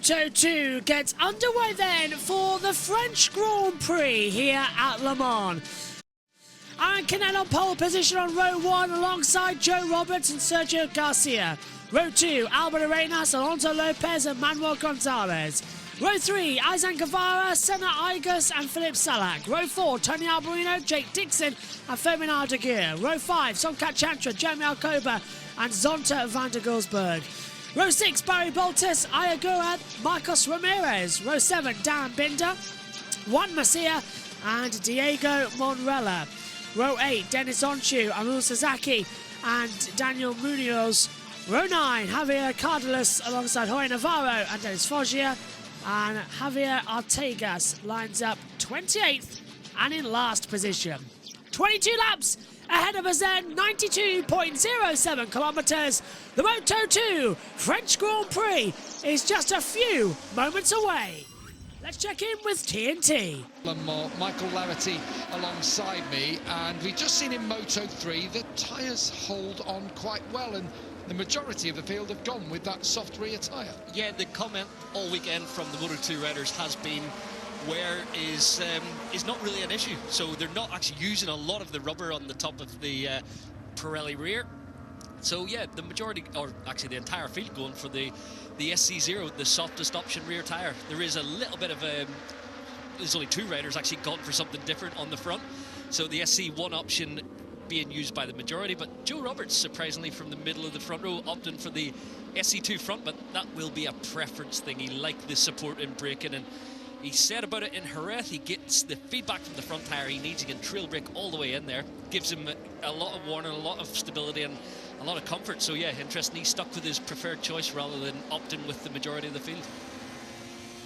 Moto2 gets underway then for the French Grand Prix here at Le Mans. Aaron Canet on pole position on row 1 alongside Joe Roberts and Sergio Garcia. Row 2, Albert Arenas, Alonso Lopez and Manuel Gonzalez. Row 3, Izan Guevara, Senna Igus and Philippe Salak. Row 4, Tony Alberino, Jake Dixon and Fermin de Geer. Row 5, Sonkat Chantra, Jeremy Alcoba and Zonta van der Gulsberg. Row 6, Barry Boltis, Ayagura, Marcos Ramirez. Row 7, Darren Binder, Juan Macia and Diego Monrella. Row 8, Dennis Onchu, Amul Sasaki and Daniel Munoz. Row 9, Javier Cardelas alongside Jorge Navarro and Dennis Foggia. And Javier Artegas lines up 28th and in last position. 22 laps ahead of us then, 92.07 kilometres. The Moto2 French Grand Prix is just a few moments away. Let's check in with TNT. Michael Larity alongside me, and we've just seen in Moto3 the tyres hold on quite well, and the majority of the field have gone with that soft rear tyre. Yeah, the comment all weekend from the Moto2 riders has been wear is not really an issue. So they're not actually using a lot of the rubber on the top of the Pirelli rear. So yeah, the majority, or actually the entire field, going for the SC0, the softest option rear tyre. There is a little bit of there's only 2 riders actually gone for something different on the front. So the SC1 option being used by the majority, but Joe Roberts, surprisingly, from the middle of the front row, opting for the SC2 front, but that will be a preference thing. He liked the support in braking, and he said about it in Jerez, he gets the feedback from the front tyre he needs. He can trail brake all the way in there, gives him a lot of warning, a lot of stability and a lot of comfort. So yeah, interesting, he stuck with his preferred choice rather than opting with the majority of the field.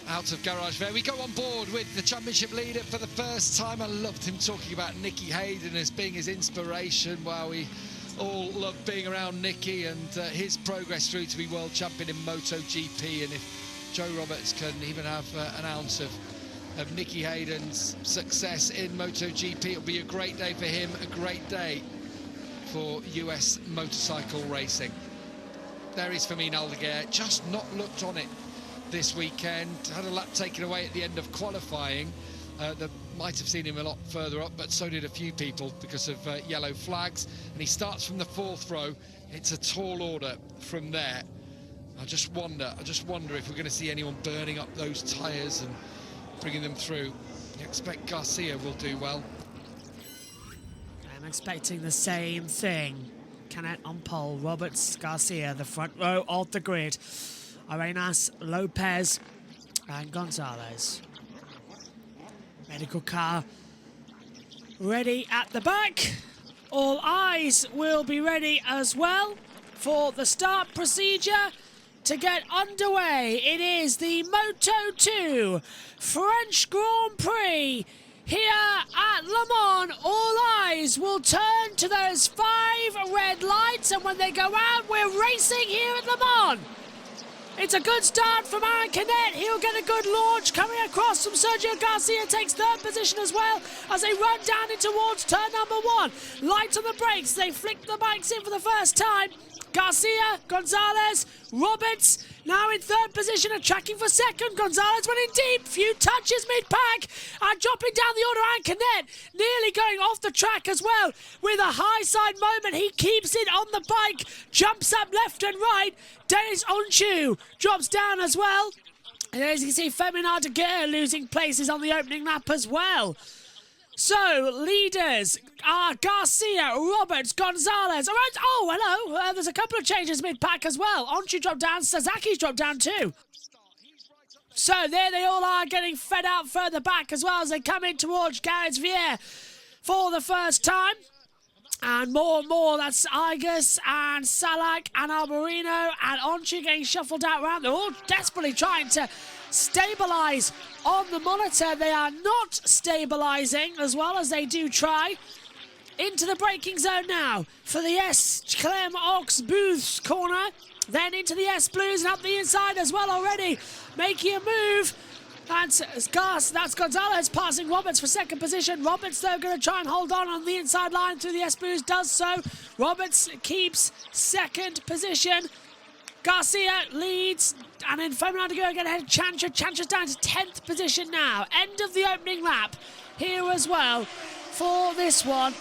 Out of garage there, we go on board with the championship leader for the first time. I loved him talking about Nicky Hayden as being his inspiration. Wow, we all love being around Nicky and his progress through to be world champion in MotoGP. And if Joe Roberts can even have an ounce of Nicky Hayden's success in MotoGP, it'll be a great day for him, a great day for US motorcycle racing. There is Fermin Aldeguer, just not looked on it this weekend. Had a lap taken away at the end of qualifying. That might have seen him a lot further up, but so did a few people because of yellow flags. And he starts from the 4th row. It's a tall order from there. I just wonder if we're going to see anyone burning up those tyres and bringing them through. You expect Garcia will do well. I'm expecting the same thing. Canet on pole, Roberts, Garcia, the front row of the grid. Arenas, Lopez and Gonzalez. Medical car ready at the back. All eyes will be ready as well for the start procedure to get underway. It is the Moto2 French Grand Prix here at Le Mans. All eyes will turn to those 5 red lights, and when they go out, we're racing here at Le Mans. It's a good start from Aaron Canet. He'll get a good launch coming across from Sergio Garcia. Takes 3rd position as well as they run down in towards turn number 1. Lights on the brakes. They flick the bikes in for the first time. Garcia, Gonzalez, Roberts now in 3rd position and tracking for 2nd. Gonzalez went in deep, few touches mid-pack and dropping down the order. And Canet nearly going off the track as well with a high side moment. He keeps it on the bike, jumps up left and right. Dennis Onchu drops down as well. And as you can see, Fermin de Geer losing places on the opening lap as well. So, leaders are Garcia, Roberts, Gonzalez. All right. Oh, hello. There's a couple of changes mid-pack as well. Onchu dropped down. Sasaki's dropped down too. So, there they all are getting fed out further back as well as they come in towards Garage-Vier for the first time. And more, that's Igus and Salak and Alberino and Onchu getting shuffled out around. They're all desperately trying to stabilise on the monitor. They are not stabilising as well as they do try. Into the braking zone now for the S. Clem Ox Booth's corner. Then into the S Blues and up the inside as well already. Making a move. That's Gonzalez passing Roberts for 2nd position. Roberts, though, going to try and hold on the inside line through the S Blues. Does so. Roberts keeps 2nd position. Garcia leads, and then Fernando Aguirre again ahead of Chancha. Chancha's down to 10th position now. End of the opening lap here as well for this one.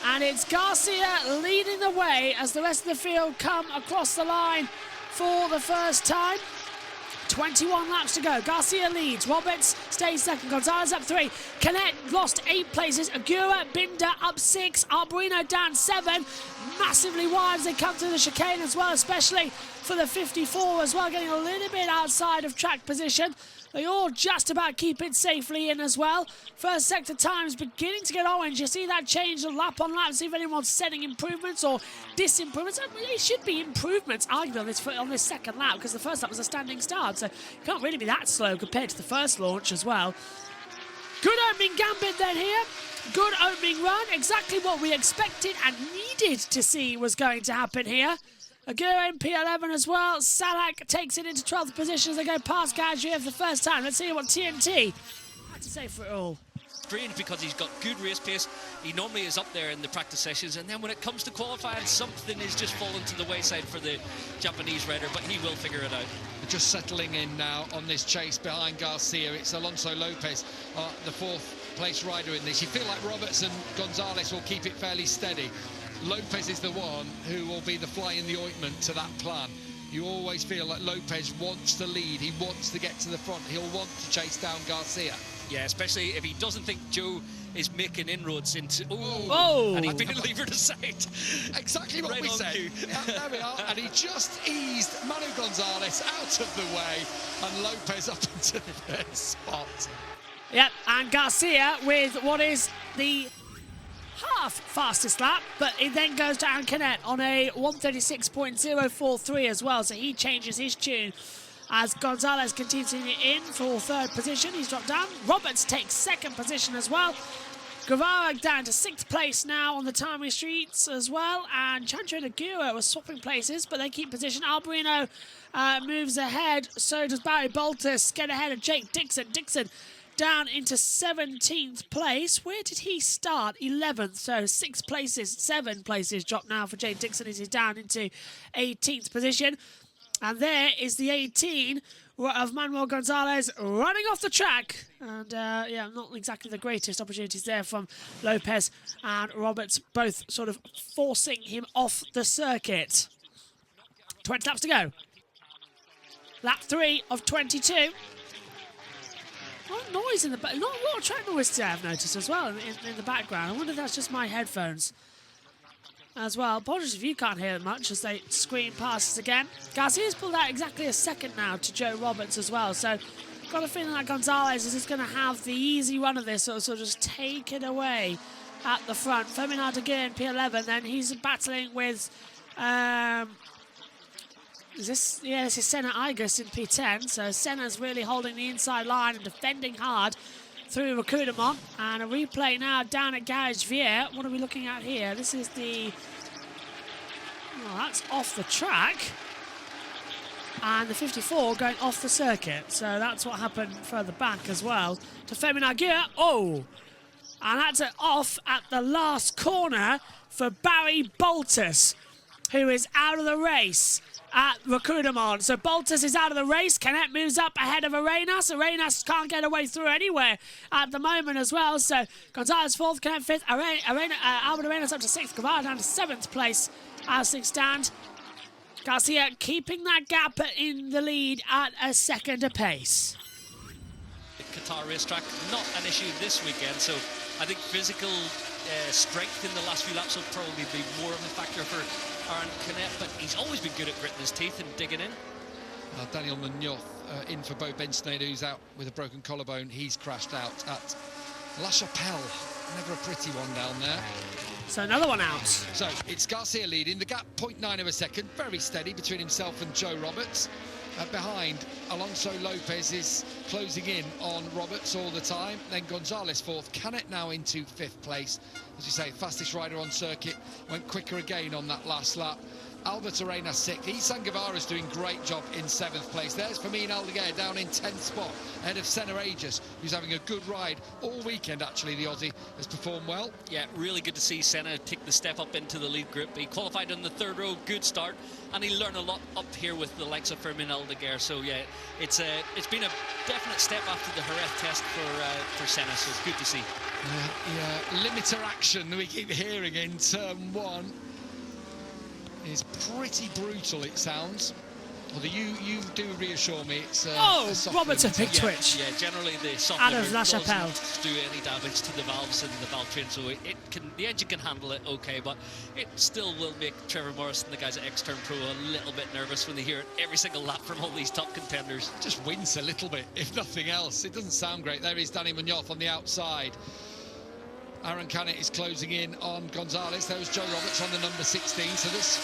And it's Garcia leading the way as the rest of the field come across the line for the first time. 21 laps to go. Garcia leads. Roberts stays second. Gonzalez up 3. Canet lost 8 places. Aguirre, Binder up 6. Arbolino down 7. Massively wide as they come through the chicane as well, especially for the 54 as well, getting a little bit outside of track position. They all just about keep it safely in as well. First sector times beginning to get orange. You see that change lap on lap. See if anyone's setting improvements or disimprovements. I mean, it should be improvements, arguably, on this second lap, because the first lap was a standing start. So you can't really be that slow compared to the first launch as well. Good opening gambit then here. Good opening run. Exactly what we expected and needed to see was going to happen here. Aguirre in P11 as well. Salak takes it into 12th position as they go past Gadrier for the first time. Let's see what TNT had to say for it all. Strange because he's got good race pace. He normally is up there in the practice sessions, and then when it comes to qualifying, something is just fallen to the wayside for the Japanese rider, but he will figure it out. Just settling in now on this chase behind Garcia. It's Alonso Lopez, the 4th place rider in this. You feel like Roberts and Gonzalez will keep it fairly steady. Lopez is the one who will be the fly in the ointment to that plan. You always feel like Lopez wants to lead. He wants to get to the front. He'll want to chase down Garcia. Yeah, especially if he doesn't think Joe is making inroads into... Oh! And he's been levered aside. Exactly what Right we on said. cue. There we are. And he just eased Manu Gonzalez out of the way and Lopez up into the third spot. Yep, and Garcia with what is the half fastest lap, but it then goes to Aaron Canet on a 136.043 as well, so he changes his tune as Gonzalez continues in for 3rd position. He's dropped down. Roberts takes 2nd position as well. Guevara down to 6th place now on the timely streets as well, and Chancho and Aguirre were swapping places, but they keep position. Alberino moves ahead, so does Barry Boltus. Get ahead of Jake Dixon. Dixon down into 17th place. Where did he start? 11th, so 6 places, 7 places drop now for Jake Dixon as he's down into 18th position. And there is the 18 of Manuel Gonzalez running off the track. And, yeah, not exactly the greatest opportunities there from Lopez and Roberts, both sort of forcing him off the circuit. 20 laps to go. Lap 3 of 22. A lot of noise in the back. Not a lot of track noise today, I've noticed as well in the background. I wonder if that's just my headphones as well. Apologies if you can't hear it much as they scream past us again. Garcia's pulled out exactly a second now to Joe Roberts as well. So got a feeling that Gonzalez is just going to have the easy run of this, so just take it away at the front. Fernando Aguirre in P11, then he's battling with this is Senna Igus in P10, so Senna's really holding the inside line and defending hard through Racudemont. And a replay now down at Garage Vier. What are we looking at here? This is the... Oh, that's off the track. And the 54 going off the circuit. So that's what happened further back as well. To Fernando Aguirre. Oh! And that's off at the last corner for Barry Boltus, who is out of the race at Racudemont. So Boltus is out of the race. Canet moves up ahead of Arenas. Arenas can't get away through anywhere at the moment as well. So Gonzalez 4th, Canet 5th, Albert Arenas up to 6th, Guevara down to 7th place as things stand. Garcia keeping that gap in the lead at a 2nd apace. Qatar racetrack, not an issue this weekend, so I think physical strength in the last few laps will probably be more of a factor for Aaron Canet, but he's always been good at gritting his teeth and digging in. Daniel Munoz in for Bo Benstead, who's out with a broken collarbone. He's crashed out at La Chapelle. Never a pretty one down there. So another one out. So it's Garcia leading. The gap 0.9 of a second. Very steady between himself and Joe Roberts. Behind, Alonso Lopez is closing in on Roberts all the time. Then Gonzalez 4th. Canet now into 5th place. As you say, fastest rider on circuit. Went quicker again on that last lap. Albert Arenas 6th. Isan Guevara's doing great job in 7th place. There's Fermin Aldeguer down in 10th spot, ahead of Senna Aegis, who's having a good ride all weekend, actually. The Aussie has performed well. Yeah, really good to see Senna take the step up into the lead group. He qualified in the 3rd row, good start, and he learned a lot up here with the likes of Fermin Aldeguer. So yeah, it's been a definite step after the Jerez test for Senna, so it's good to see. Yeah, limiter action we keep hearing in turn 1 is pretty brutal, it sounds. Although you do reassure me it's a soft Roberts a limiter. big twitch. Yeah, generally the soft Out of limiter La Chapelle. doesn't do any damage to the valves and the valve train, so the engine can handle it okay, but it still will make Trevor Morris and the guys at Xterm Pro a little bit nervous when they hear it every single lap from all these top contenders. Just wince a little bit, if nothing else. It doesn't sound great. There is Danny Munoz on the outside. Aaron Canet is closing in on Gonzalez. There was Joe Roberts on the number 16. So this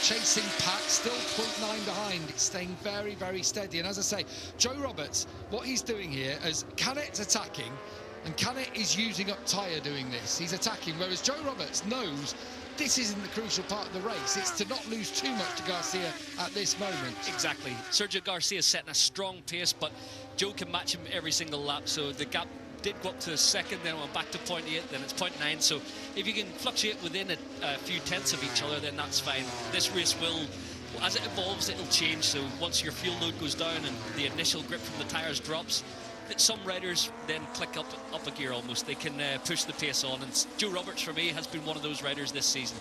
chasing pack still 0.9 behind. It's staying very, very steady. And as I say, Joe Roberts, what he's doing here is Canet's attacking, and Canet is using up tyre doing this. He's attacking, whereas Joe Roberts knows this isn't the crucial part of the race. It's to not lose too much to Garcia at this moment. Exactly. Sergio Garcia's setting a strong pace, but Joe can match him every single lap, so the gap did go up to 2nd, then went back to 0.8, then it's 0.9. So if you can fluctuate within a few tenths of each other, then that's fine. This race will, as it evolves, it'll change. So once your fuel load goes down and the initial grip from the tyres drops, some riders then click up a gear almost. They can push the pace on, and Joe Roberts for me has been one of those riders this season.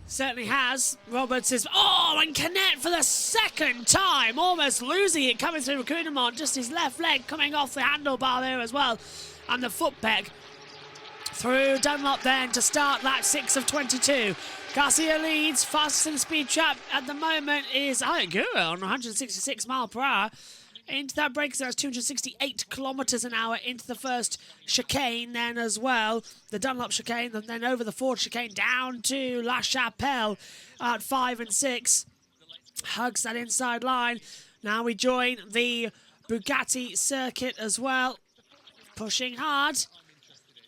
Certainly has. Roberts is... Oh, and Canet for the 2nd time, almost losing it, coming through Recruitment. Just his left leg coming off the handlebar there as well, and the foot peg. Through Dunlop then to start lap 6 of 22. Garcia leads, fastest in the speed trap at the moment is Gura on 166 mile per hour. Into that break zone, 268 kilometres an hour into the first chicane then as well. The Dunlop chicane, and then over the Ford chicane down to La Chapelle at 5 and 6. Hugs that inside line. Now we join the Bugatti circuit as well. Pushing hard.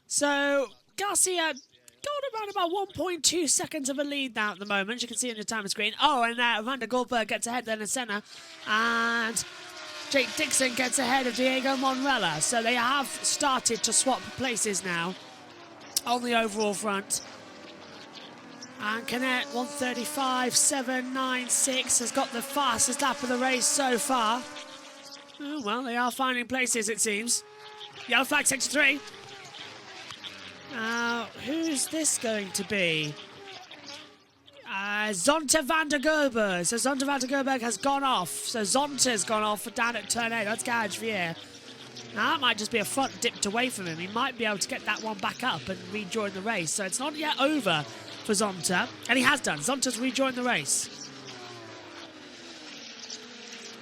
So Garcia got around about 1.2 seconds of a lead now at the moment. You can see on your time screen. Oh, and Van der Goldberg gets ahead then in Senna. And Jake Dixon gets ahead of Diego Monrella. So they have started to swap places now on the overall front. And Canet 1:35.796 has got the fastest lap of the race so far. Oh, well, they are finding places, it seems. Yellow flag sector 3. Now, who's this going to be? Zonta van der Gerber. So Zonta van der Gerber has gone off. So Zonta's gone off down at turn 8. That's Garage Vier. Now that might just be a front dipped away from him. He might be able to get that one back up and rejoin the race. So it's not yet over for Zonta. And he has done. Zonta's rejoined the race.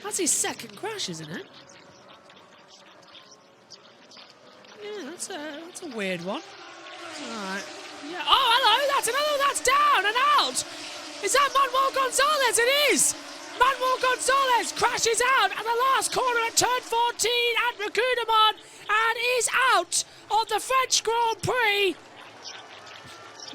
That's his 2nd crash, isn't it? Yeah, that's a weird one. Alright. Yeah. Oh, hello! That's another. That's down and out. Is that Manuel Gonzalez? It is. Manuel Gonzalez crashes out at the last corner at turn 14 at Recudemont and is out of the French Grand Prix.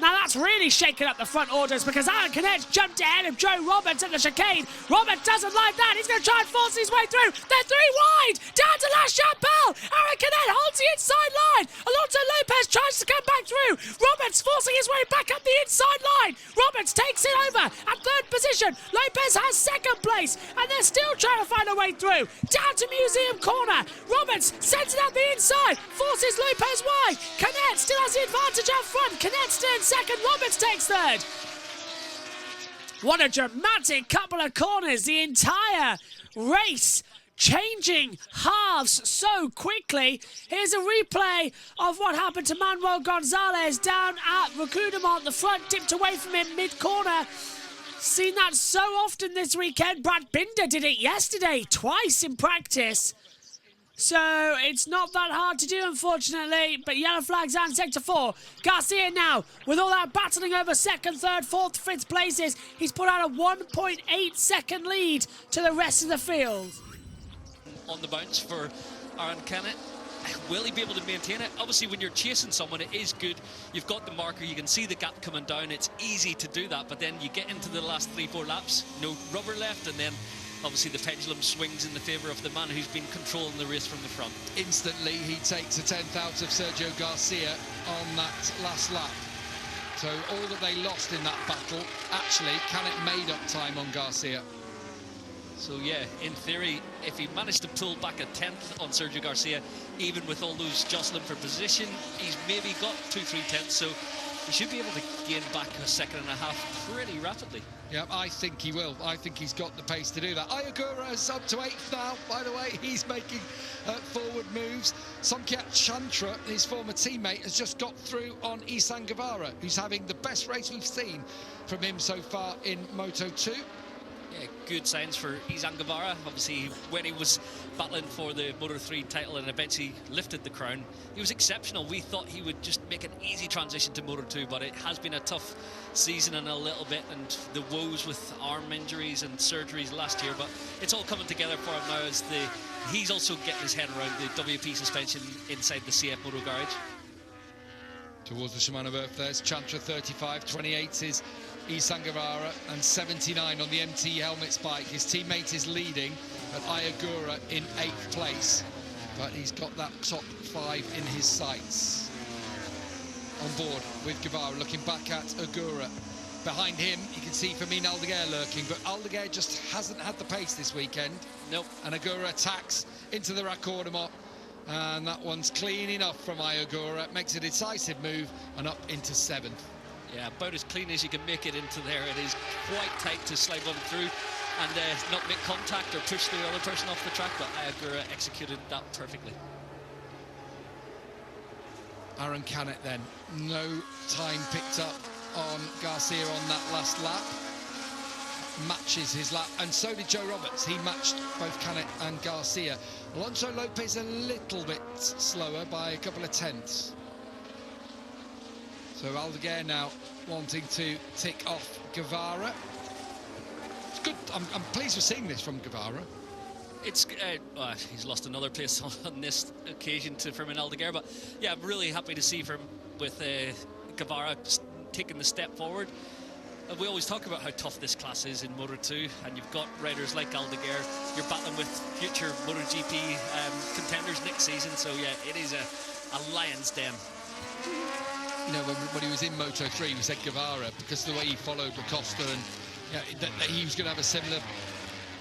Now that's really shaken up the front orders because Aaron Canet jumped ahead of Joe Roberts at the chicane. Roberts doesn't like that. He's going to try and force his way through. They're 3 wide. Down to La Chapelle. Aaron Canet holds the inside line. Alonso Lopez tries to come back through. Roberts forcing his way back up the inside line. Roberts takes it over at 3rd position. Lopez has 2nd place and they're still trying to find a way through. Down to Museum Corner. Roberts sends it out the inside. Forces Lopez wide. Canet still has the advantage out front. Canet still in 2nd. Roberts takes 3rd. What a dramatic couple of corners. The entire race changing halves so quickly. Here's a replay of what happened to Manuel Gonzalez down at Recudemont. The front dipped away from him mid-corner. Seen that so often this weekend. Brad Binder did it yesterday, twice in practice. So it's not that hard to do, unfortunately. But yellow flags and sector 4. Garcia now, with all that battling over 2nd, 3rd, 4th, 5th places, he's put out a 1.8 second lead to the rest of the field. On the bounce for Aaron Canet. will he be able to maintain it? Obviously, when you're chasing someone, it is good. You've got the marker, you can see the gap coming down. It's easy to do that, but then you get into the last 3-4 laps, no rubber left, and then obviously the pendulum swings in the favour of the man who's been controlling the race from the front. Instantly, he takes a 10th out of Sergio Garcia on that last lap. So all that they lost in that battle, actually, Canet made up time on Garcia. So yeah, in theory, if he managed to pull back a 10th on Sergio Garcia, even with all those jostling for position, he's maybe got 2-3 tenths, so he should be able to gain back a 1.5 seconds pretty rapidly. Yeah, I think he will. I think he's got the pace to do that. Ayagura is up to 8th now, by the way. He's making forward moves. Somkiat Chantra, his former teammate, has just got through on Isan Guevara, who's having the best race we've seen from him so far in Moto2. Yeah, good signs for Isan Guevara. Obviously, when he was battling for the Moto3 title and eventually lifted the crown, he was exceptional. We thought he would just make an easy transition to Moto2, but it has been a tough season and a little bit, and the woes with arm injuries and surgeries last year, but it's all coming together for him now as he's also getting his head around the WP suspension inside the CF Moto Garage. Towards the Shimano berth, there's Chantra 35, 28 is Isan Guevara, and 79 on the MT helmet spike. His teammate is leading at Ayagura in 8th place, but he's got that top 5 in his sights. On board with Guevara, looking back at Agura. Behind him, you can see Fermin Aldeguer lurking, but Aldeguer just hasn't had the pace this weekend. Nope. And Agura attacks into the raccordement, and that one's clean enough from Ayagura. Makes a decisive move and up into 7th. Yeah, about as clean as you can make it into there. It is quite tight to slide one through and not make contact or push the other person off the track, but Ayagura executed that perfectly. Aaron Canet then, no time picked up on Garcia on that last lap. Matches his lap, and so did Joe Roberts. He matched both Canet and Garcia. Alonso Lopez a little bit slower by a couple of tenths. So Aldeguer now wanting to tick off Guevara. It's good. I'm pleased with seeing this from Guevara. It's he's lost another place on this occasion to Fermin Aldeguer, but yeah, I'm really happy to see with Guevara taking the step forward. We always talk about how tough this class is in Moto2, and you've got riders like Aldeguer. You're battling with future MotoGP contenders next season, so yeah, it is a lion's den. You know, when he was in Moto3, we said Guevara, because of the way he followed Acosta, and that he was going to have a similar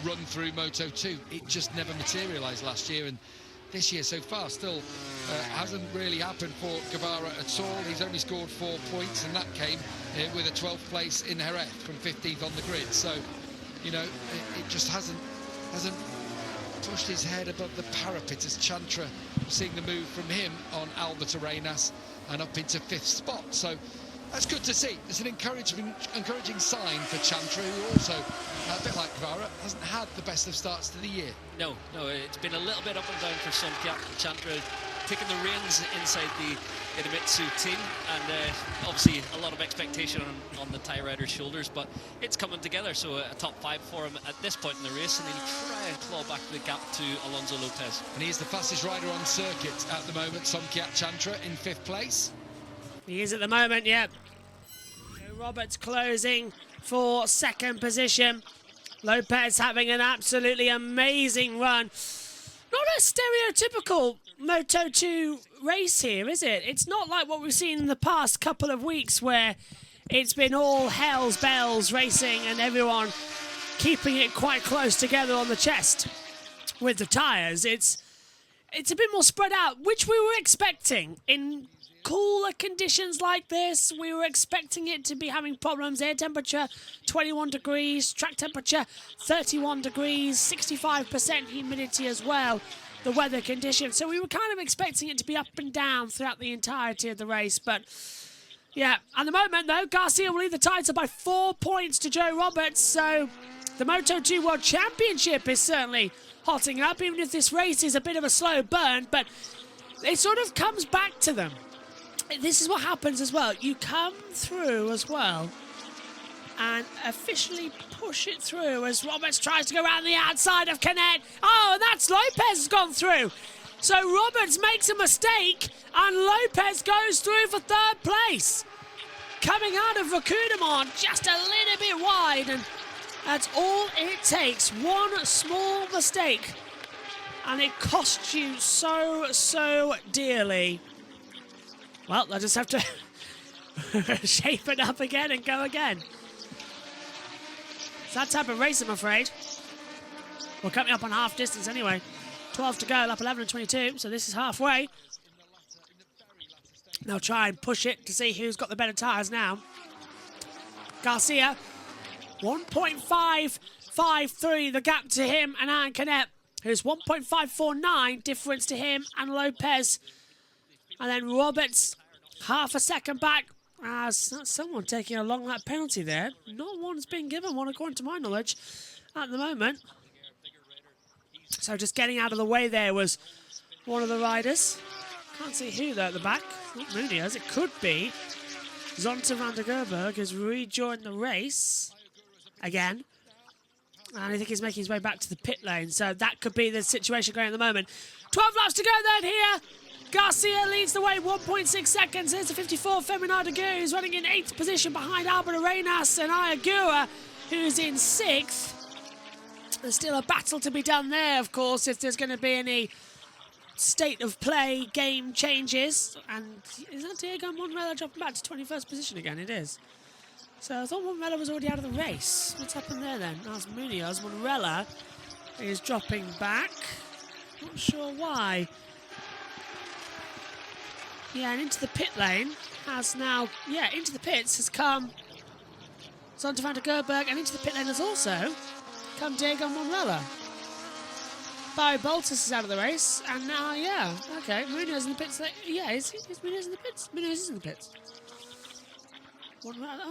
run through Moto2. It just never materialised last year, and this year so far still hasn't really happened for Guevara at all. He's only scored 4 points, and that came with a 12th place in Jerez from 15th on the grid. So, you know, it just hasn't pushed his head above the parapet as Chantra, seeing the move from him on Albert Arenas and up into 5th spot. So that's good to see. It's an encouraging sign for Chantra, who also, a bit like Guevara, hasn't had the best of starts to the year. No, it's been a little bit up and down for Somkiat Chantra, taking the reins inside the Idemitsu team, and obviously a lot of expectation on the Thai rider's shoulders, but it's coming together, so a top 5 for him at this point in the race, and he'll try and claw back the gap to Alonso Lopez. And he's the fastest rider on circuit at the moment, Somkiat Chantra in 5th place. He is at the moment, yep. Joe Roberts closing for 2nd position. Lopez having an absolutely amazing run. Not a stereotypical Moto2 race here, is it? It's not like what we've seen in the past couple of weeks where it's been all hell's bells racing and everyone keeping it quite close together on the chest with the tyres. It's a bit more spread out, which we were expecting. In cooler conditions like this, we were expecting it to be having problems. Air temperature 21 degrees, track temperature 31 degrees, 65% humidity as well, the weather conditions. So we were kind of expecting it to be up and down throughout the entirety of the race. But yeah, at the moment though, Garcia will lead the title by 4 points to Joe Roberts. So the Moto2 World Championship is certainly hotting up, even if this race is a bit of a slow burn. But it sort of comes back to them. This is what happens as well. You come through as well and officially push it through as Roberts tries to go around the outside of Canet. Oh, and that's Lopez has gone through. So Roberts makes a mistake and Lopez goes through for third place. Coming out of Rakudamon just a little bit wide, and that's all it takes. One small mistake and it costs you so dearly. Well, they'll just have to shape it up again and go again. It's that type of race, I'm afraid. We're coming up on half distance anyway. 12 to go, lap 11 and 22, so this is halfway. They'll try and push it to see who's got the better tyres now. Garcia, 1.553, the gap to him and Aaron Canet, who's 1.549 difference to him and Lopez. And then Roberts, half a second back. That's someone taking a long lap penalty there. Not one's been given one, according to my knowledge, at the moment. So just getting out of the way there was one of the riders. Can't see who though at the back. Not Munoz. It could be Zonta van der Gerberg has rejoined the race again. And I think he's making his way back to the pit lane. So that could be the situation going at the moment. 12 laps to go then here. Garcia leads the way, 1.6 seconds. Here's the 54, Feminard Aguirre, who's running in 8th position behind Albert Arenas and Ayagura, who's in 6th. There's still a battle to be done there, of course, if there's going to be any state of play game changes. And is that Diego Monrella dropping back to 21st position again? It is. So I thought Monrella was already out of the race. What's happened there then? That's Munoz. Monrella is dropping back. Not sure why. Yeah, and into the pit lane has now, into the pits has come Zonta van der Gerberg, and into the pit lane has also come Diego Monrella. Barry Boltus is out of the race, and now, okay, Munoz in the pits. Is Munoz in the pits? Munoz is in the pits.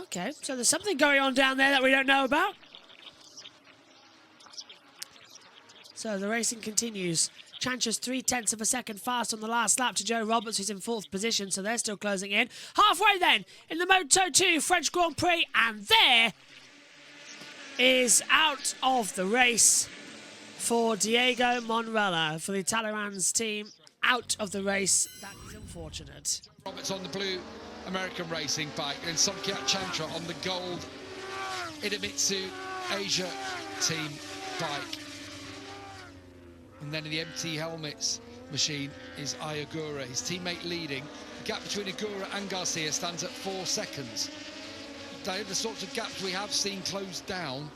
Okay, so there's something going on down there that we don't know about. So the racing continues. Chancha's 0.3 of a second fast on the last lap to Joe Roberts, who's in 4th position, so they're still closing in. Halfway then, in the Moto2 French Grand Prix, and there is out of the race for Diego Monrella, for the Talleyrand's team, out of the race. That is unfortunate. Roberts on the blue American racing bike, and Somkiat Chantra on the gold Idemitsu Asia team bike. And then in the empty helmets machine is Ayagura, his teammate leading. The gap between Agura and Garcia stands at 4 seconds. They're the sorts of gaps we have seen closed down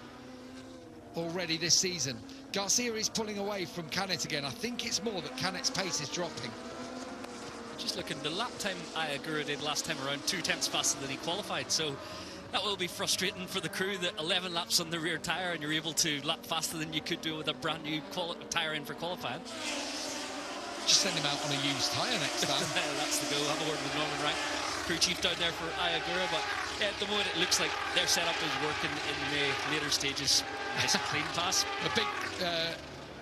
already this season. Garcia is pulling away from Canet again. I think it's more that Canet's pace is dropping. Just looking, the lap time Ayagura did last time around 2/10 faster than he qualified, so that will be frustrating for the crew, that 11 laps on the rear tyre and you're able to lap faster than you could do with a brand new tyre in for qualifying. Just send him out on a used tyre next time. That's the go. Have a word with Norman Wright, crew chief down there for Ayagura, but at the moment it looks like their setup is working in the later stages. Nice and clean pass. A big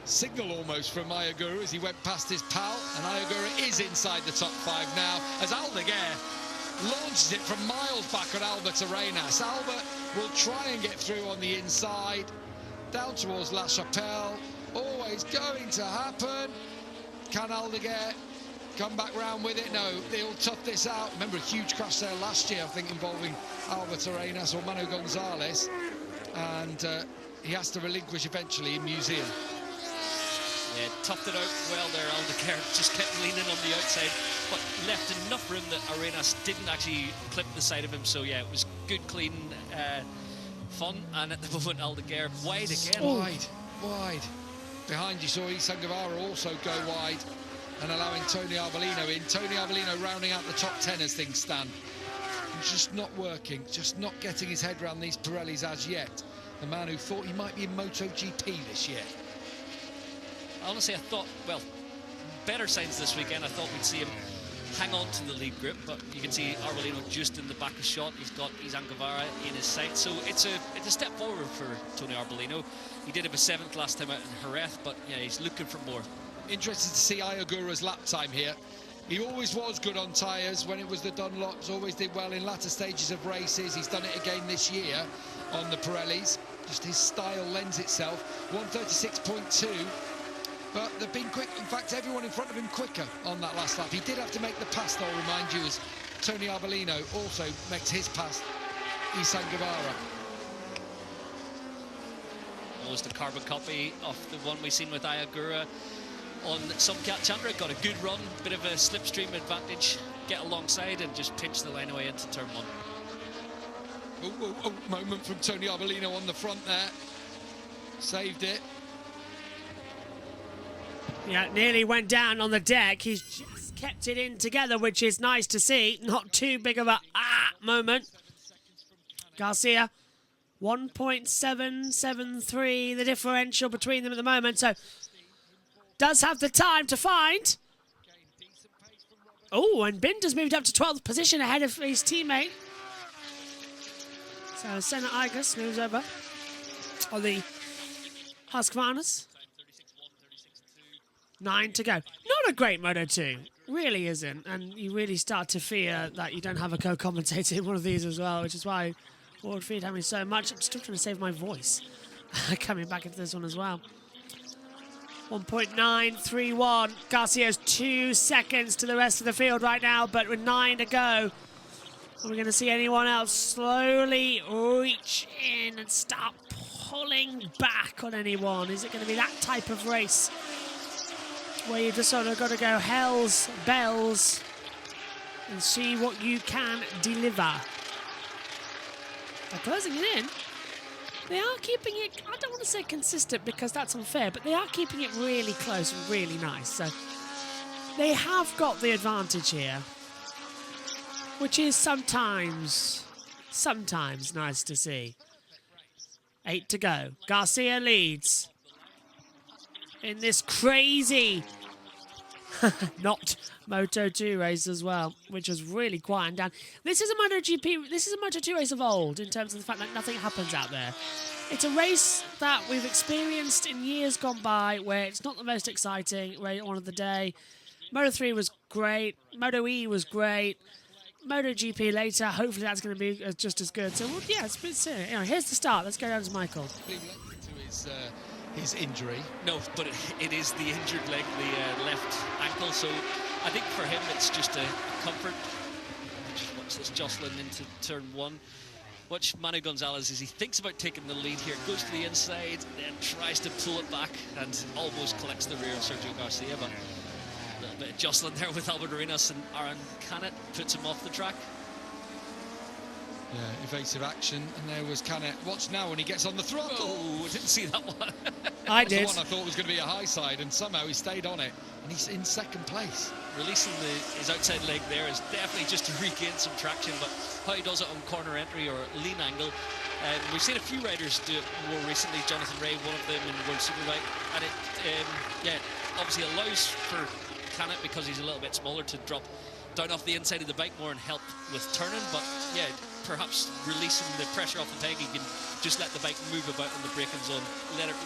signal almost from Ayagura as he went past his pal, and Ayagura is inside the top 5 now as Aldeguer launches it from miles back on Albert Arenas. Albert will try and get through on the inside, down towards La Chapelle. Always going to happen. Can Aldeguer come back round with it? No, they'll tough this out. Remember a huge crash there last year, I think, involving Albert Arenas or Manu Gonzalez. And he has to relinquish eventually in Museum. Yeah, toughed it out well there, Aldeguer. Just kept leaning on the outside, but left enough room that Arenas didn't actually clip the side of him. So yeah, it was good, clean fun. And at the moment, Aldeguer wide again. Wide. Behind you saw Isan Guevara also go wide and allowing Tony Arbolino in. Tony Arbolino rounding out the top 10 as things stand. Just not working, just not getting his head around these Pirellis as yet. The man who thought he might be in MotoGP this year. Honestly, I thought, well, better signs this weekend. I thought we'd see him hang on to the lead grip, but you can see Arbolino just in the back of shot. He's got Isan Guevara in his sight, so it's a step forward for Tony Arbolino. He did have a 7th last time out in Jerez, but yeah, he's looking for more. Interested to see Ayagura's lap time here. He always was good on tyres when it was the Dunlops, always did well in latter stages of races. He's done it again this year on the Pirellis. Just his style lends itself. 136.2 but they've been quick. In fact, everyone in front of him quicker on that last lap. He did have to make the pass, though, I'll remind you, as Tony Arbolino also makes his pass. Isan Guevara. Almost a carbon copy of the one we've seen with Ayagura on Subcat Chandra. Got a good run, bit of a slipstream advantage, get alongside and just pinch the line away into turn 1. Moment from Tony Arbolino on the front there. Saved it. Yeah, nearly went down on the deck. He's just kept it in together, which is nice to see. Not too big of a moment. Garcia, 1.773, the differential between them at the moment. So, does have the time to find. Oh, and Binder's moved up to 12th position ahead of his teammate. So, Senna Igus moves over on the Husqvarnas. 9 to go. Not a great Moto2, really isn't. And you really start to fear that you don't have a co-commentator in one of these as well, which is why World Feed having so much. I'm still trying to save my voice coming back into this one as well. 1.931. Garcia's 2 seconds to the rest of the field right now, but with 9 to go, are we going to see anyone else slowly reach in and start pulling back on anyone? Is it going to be that type of race where you just sort of got to go hells bells and see what you can deliver? They're closing it in. They are keeping it, I don't want to say consistent because that's unfair, but they are keeping it really close and really nice. So they have got the advantage here, which is sometimes nice to see. 8 to go. Garcia leads in this crazy not Moto2 race as well, which was really quieting down. This is a MotoGP, this is a Moto2 race of old in terms of the fact that nothing happens out there. It's a race that we've experienced in years gone by where it's not the most exciting race on of the day. Moto3 was great, Moto E was great, MotoGP later, hopefully that's going to be just as good. So, well, yeah, here's the start. Let's go down to Michael. His injury. No, but it is the injured leg, the left ankle. So I think for him it's just a comfort. Just watch this jostling into turn 1. Watch Manu Gonzalez as he thinks about taking the lead here. Goes to the inside, then tries to pull it back and almost collects the rear of Sergio Garcia. But a little bit of jostling there with Albert Arenas, and Aaron Canet puts him off the track. Yeah, evasive action, and there was Canet. Watch now when he gets on the throttle. Oh, I didn't see that one. I did. The one I thought was going to be a high side, and somehow he stayed on it, and he's in second place. Releasing his outside leg there is definitely just to regain some traction, but how he does it on corner entry or lean angle. We've seen a few riders do it more recently. Jonathan Ray, one of them in World Superbike, and it, obviously allows for Canet, because he's a little bit smaller, to drop down off the inside of the bike more and help with turning. But yeah, perhaps releasing the pressure off the peg, he can just let the bike move about in the braking zone, let it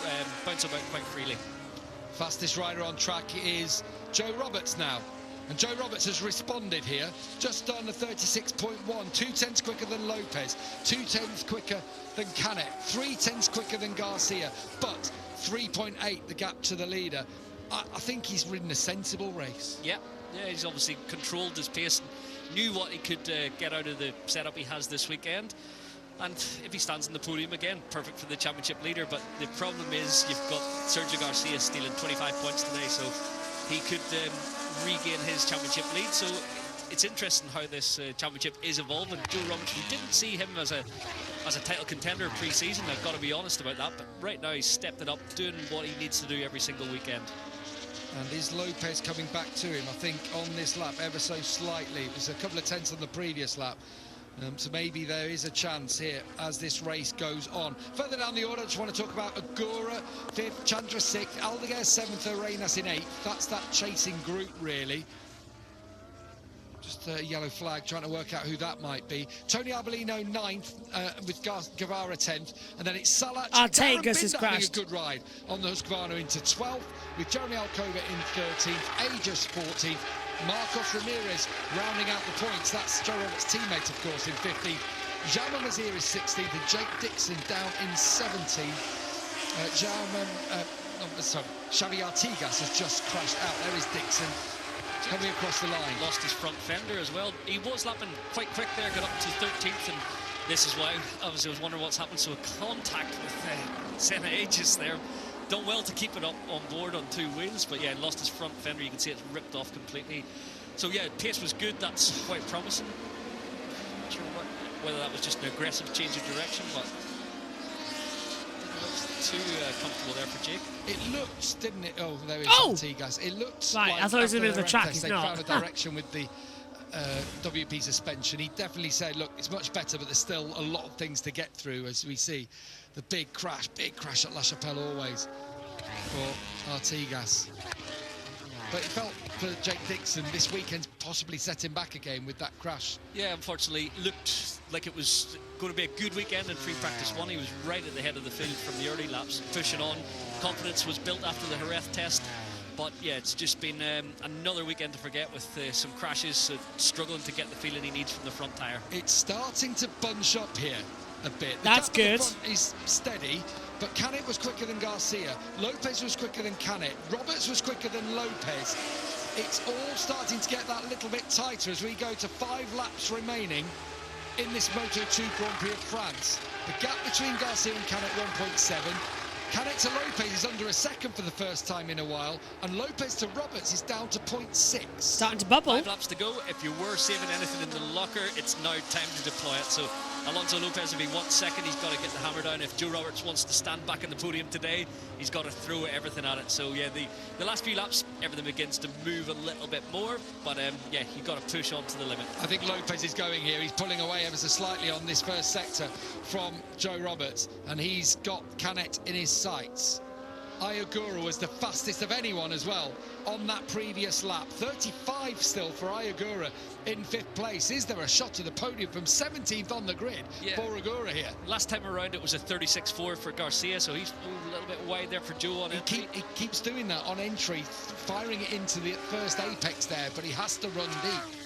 bounce about quite freely. Fastest rider on track is Joe Roberts now, and Joe Roberts has responded here, just done a 36.1, 2/10 quicker than Lopez, 2/10 quicker than Canet, 3/10 quicker than Garcia, but 3.8 the gap to the leader. I think he's ridden a sensible race. Yeah, he's obviously controlled his pace, knew what he could get out of the setup he has this weekend. And if he stands in the podium again, perfect for the championship leader. But the problem is you've got Sergio Garcia stealing 25 points today, so he could regain his championship lead. So it's interesting how this championship is evolving. Joe Roberts, we didn't see him as a title contender pre-season, I've got to be honest about that. But right now he's stepped it up, doing what he needs to do every single weekend. And is Lopez coming back to him? I think on this lap, ever so slightly. It was a couple of tenths on the previous lap. So maybe there is a chance here as this race goes on. Further down the order, I just want to talk about Agura 5th, Chandra 6th, Aldeguer 7th, Arenas in 8th. That's that chasing group, really. Just a yellow flag, trying to work out who that might be. Tony Arbolino 9th, with Guevara 10th, and then it's Salah. Artegas has crashed. Having a good ride on the Husqvarna into 12th, with Jeremy Alcoba in 13th, Aegis 14th, Marcos Ramirez rounding out the points. That's Joe Roberts' teammate, of course, in 15th. Jaume Mazir is 16th, and Jake Dixon down in 17th. sorry, Xavi Artigas has just crashed out. There is Dixon coming across the line. Lost his front fender as well. He was lapping quite quick there, got up to 13th, and this is why obviously I was wondering what's happened. So a contact with Senna Aegis there. Done well to keep it up on board on 2 wheels, but yeah, lost his front fender. You can see it's ripped off completely. So yeah, pace was good. That's quite promising. Not sure whether that was just an aggressive change of direction, but too comfortable there for Jake. It looked, didn't it? Oh, there is Artigas. It looked right. like I thought it was in the middle of the track. They found a direction with the WP suspension. He definitely said, look, it's much better, but there's still a lot of things to get through, as we see the big crash at La Chapelle always for Artigas. But it felt for Jake Dixon this weekend possibly set him back again with that crash. Yeah, unfortunately, looked like it was going to be a good weekend in free practice 1. He was right at the head of the field from the early laps, pushing on. Confidence was built after the Jerez test. But yeah, it's just been another weekend to forget with some crashes, struggling to get the feeling he needs from the front tyre. It's starting to bunch up here a bit. That's good. The front is steady, but Canet was quicker than Garcia. Lopez was quicker than Canet. Roberts was quicker than Lopez. It's all starting to get that little bit tighter as we go to 5 laps remaining in this Moto2 Grand Prix of France. The gap between Garcia and Canet 1.7. Canet to Lopez is under a second for the first time in a while, and Lopez to Roberts is down to 0.6. Starting to bubble. 5 laps to go. If you were saving anything in the locker, it's now time to deploy it. So Alonso Lopez, if he wants second, he's got to get the hammer down. If Joe Roberts wants to stand back in the podium today, he's got to throw everything at it. So yeah, the last few laps, everything begins to move a little bit more, but yeah, you've got to push on to the limit. I think Lopez is going here. He's pulling away ever so slightly on this first sector from Joe Roberts, and he's got Canet in his sights. Ayagura was the fastest of anyone as well on that previous lap. 35 still for Ayagura in 5th place. Is there a shot to the podium from 17th on the grid for Agura here? Last time around it was a 36.4 for Garcia, so he's a little bit wide there for Joe on entry. He keeps doing that on entry, firing it into the first apex there, but he has to run deep.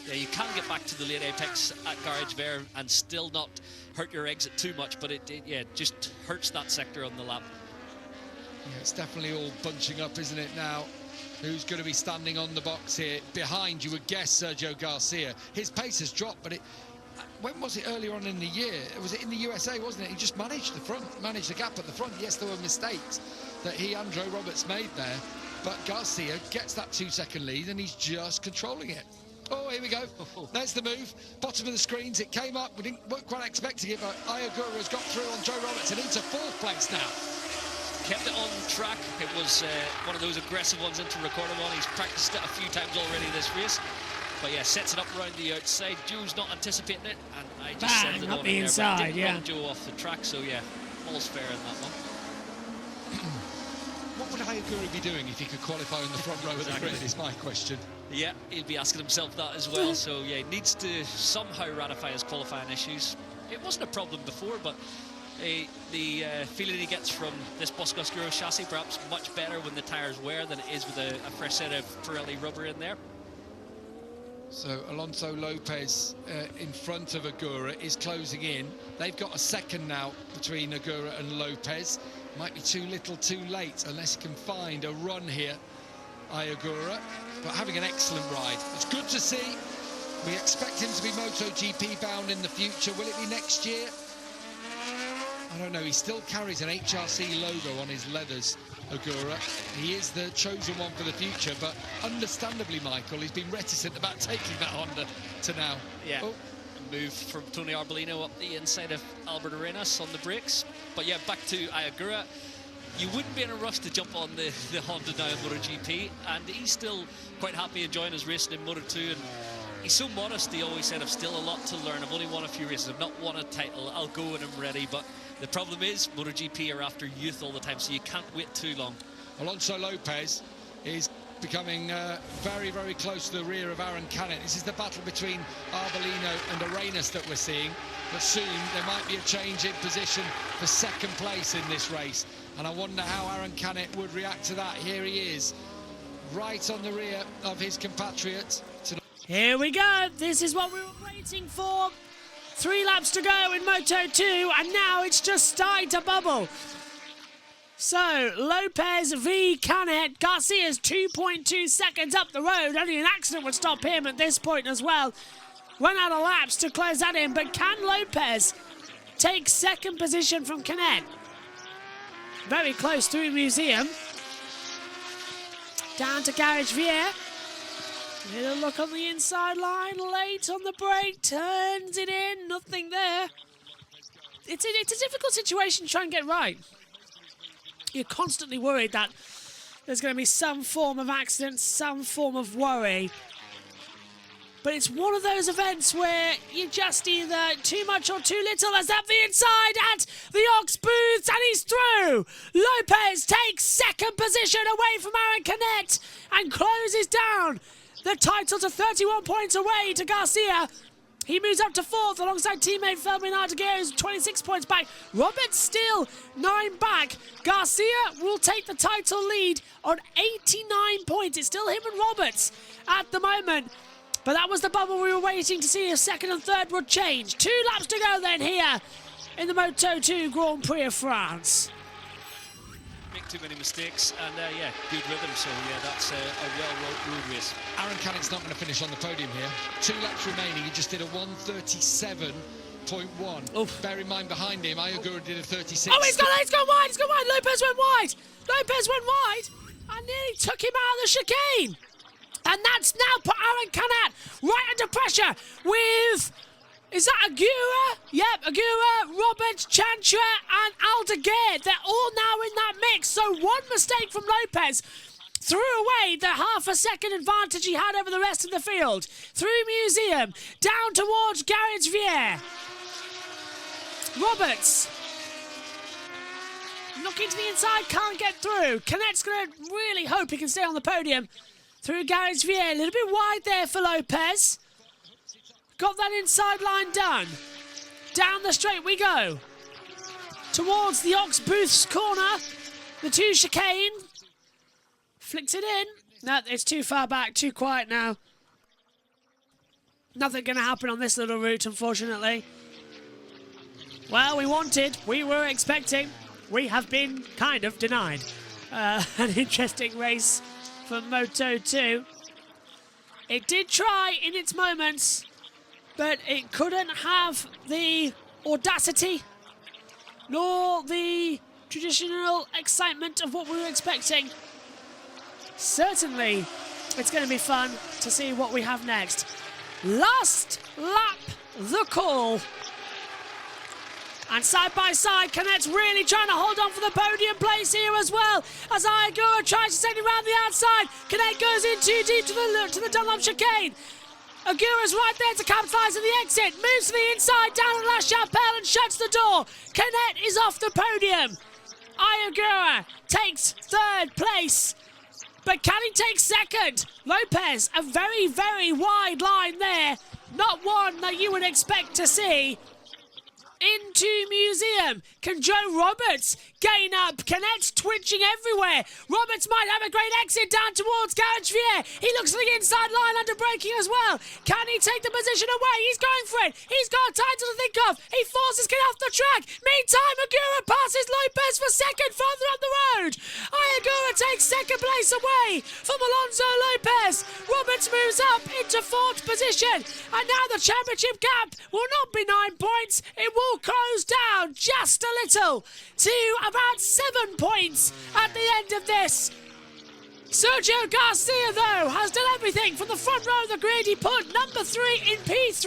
Yeah, you can get back to the late apex at Garage Vert and still not hurt your exit too much, but it just hurts that sector on the lap. Yeah, it's definitely all bunching up, isn't it, now? Who's going to be standing on the box here? Behind, you would guess, Sergio Garcia. His pace has dropped, but when was it earlier on in the year? Was it in the USA, wasn't it? He just managed the gap at the front. Yes, there were mistakes that Joe Roberts made there, but Garcia gets that 2-second lead, and he's just controlling it. Oh, here we go. There's the move. Bottom of the screens. It came up. Weren't quite expecting it, but Ayagura has got through on Joe Roberts and into 4th place now. Kept it on track. It was one of those aggressive ones into Ricardo one. He's practiced it a few times already this race. But yeah, sets it up around the outside. Joe's not anticipating it, and I just sent it up on the in inside, there, but yeah. knock Joe off the track, so yeah, all's fair in that one. What would Ayagura be doing if he could qualify on the front row of the grid, is my question. Yeah, he'd be asking himself that as well. So yeah, he needs to somehow ratify his qualifying issues. It wasn't a problem before, but the feeling he gets from this Bosco Oscuro chassis perhaps much better when the tyres wear than it is with a fresh set of Pirelli rubber in there. So Alonso Lopez in front of Agura is closing in. They've got a second now between Agura and Lopez. Might be too little too late unless he can find a run here, Ayagura, but having an excellent ride. It's good to see. We expect him to be MotoGP bound in the future. Will it be next year? I don't know. He still carries an HRC logo on his leathers, Agura. He is the chosen one for the future, but understandably, Michael, he's been reticent about taking that Honda to now. Yeah. Oh. Move from Tony Arbolino up the inside of Albert Arenas on the brakes. But yeah, back to Ayagura. You wouldn't be in a rush to jump on the Honda now in MotoGP, and he's still quite happy enjoying his racing in Moto2, and he's so modest. He always said, I've still a lot to learn. I've only won a few races. I've not won a title. I'll go when I'm ready. But the problem is MotoGP are after youth all the time, so you can't wait too long. Alonso Lopez is becoming very, very close to the rear of Aaron Canet. This is the battle between Arbolino and Arenas that we're seeing, but soon there might be a change in position for second place in this race, and I wonder how Aaron Canet would react to that. Here he is, right on the rear of his compatriot. Here we go. This is what we were waiting for. 3 laps to go in Moto2, and now it's just starting to bubble. So, Lopez v Canet. Garcia's 2.2 seconds up the road. Only an accident would stop him at this point as well. Run out of laps to close that in, but can Lopez take second position from Canet? Very close through Museum. Down to Garage Vier. Little look on the inside line, late on the brake, turns it in, nothing there. It's a difficult situation to try and get right. You're constantly worried that there's going to be some form of accident, some form of worry. But it's one of those events where you're just either too much or too little. As up the inside at the Ox booths, and he's through. Lopez takes second position away from Aaron Canet and closes down the title to 31 points away to Garcia. He moves up to fourth alongside teammate Felmin Ardeguer, who's 26 points back. Roberts still 9 back. Garcia will take the title lead on 89 points. It's still him and Roberts at the moment. But that was the bubble we were waiting to see if second and third would change. 2 laps to go then here in the Moto2 Grand Prix of France. Make too many mistakes, and yeah, good rhythm. So yeah, that's a well-rode race. Aaron Canet's not going to finish on the podium here. 2 laps remaining. He just did a 1:37.1. Oof. Bear in mind behind him, Ayagura did a 36. Oh, he's gone wide, Lopez went wide. Lopez went wide and nearly took him out of the chicane. And that's now put Aaron Canet right under pressure with, is that Agura? Yep, Agura, Roberts, Chantra and Aldeguer. They're all now in that mix. So one mistake from Lopez threw away the half a second advantage he had over the rest of the field. Through Museum, down towards Garage Vier. Roberts looking to the inside, can't get through. Canet's going to really hope he can stay on the podium. Through Garage Vier, a little bit wide there for Lopez. Got that inside line done. Down the straight we go. Towards the Ox Booths corner. The 2 chicane. Flicks it in. No, it's too far back, too quiet now. Nothing going to happen on this little route, unfortunately. Well, we were expecting. We have been kind of denied. An interesting race for Moto2. It did try in its moments, but it couldn't have the audacity nor the traditional excitement of what we were expecting. Certainly, it's going to be fun to see what we have next. Last lap, the call. And side by side, Canet's really trying to hold on for the podium place here as well. As Ayagura tries to send him around the outside. Canet goes in too deep to the Dunlop chicane. Agura's right there to capitalise on the exit. Moves to the inside, down at La Chapelle and shuts the door. Canet is off the podium. Ayagura takes third place. But can he take second? Lopez, a very, very wide line there. Not one that you would expect to see. Into Museum. Can Joe Roberts gain up? Canet's twitching everywhere. Roberts might have a great exit down towards Garage Vier. He looks at the inside line under braking as well. Can he take the position away? He's going for it. He's got a title to think of. He forces Canet off the track. Meantime, Agura passes Lopez for second further up the road. Ayagura takes second place away from Alonso Lopez. Roberts moves up into fourth position. And now the championship gap will not be 9 points. It will close down just a little to about 7 points at the end of this. Sergio Garcia, though, has done everything from the front row of the grid. He put number 3 in P3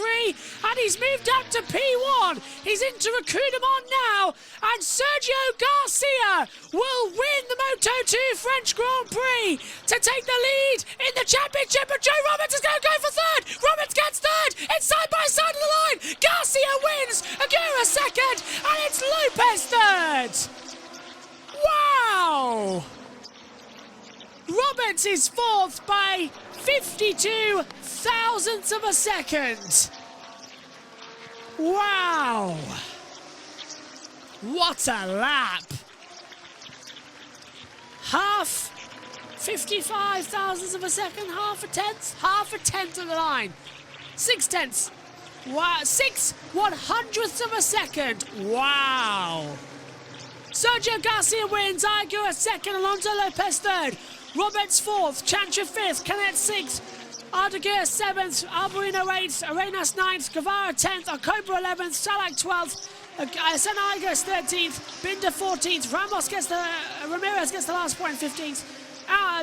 and he's moved up to P1. He's into Recruitement now, and Sergio Garcia will win the Moto2 French Grand Prix to take the lead in the championship. But Joe Roberts is going to go for third. Roberts gets third. It's side by side of the line. Garcia wins. Agura second, and it's Lopez third. Wow! Roberts is fourth by 52 thousandths of a second. Wow! What a lap! Half 55 thousandths of a second, half a tenth of the line. 6 tenths. Wow, 6 100ths of a second. Wow! Sergio Garcia wins, Aguirre second, Alonso Lopez third, Roberts fourth, Chantra fifth, Canet sixth, Ardeguer 7th, Albarino 8th, Arenas 9th, Guevara 10th, Ocobra 11th, Salak 12th, Senaigas 13th, Binder 14th, Ramirez gets the last point 15th.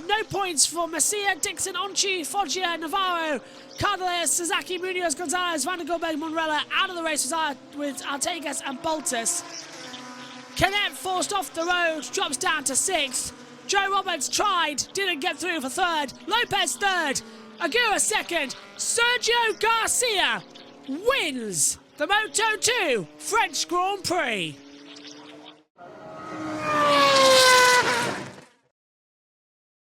No points for Macia, Dixon, Onchi, Foggia, Navarro, Cardelas, Sasaki, Munoz, Gonzalez, Van der Goldberg, Monrella out of the race with Artegas and Boltus. Canet forced off the road, drops down to 6th. Joe Roberts tried, didn't get through for 3rd. Lopez 3rd. Aguirre 2nd. Sergio Garcia wins the Moto2 French Grand Prix.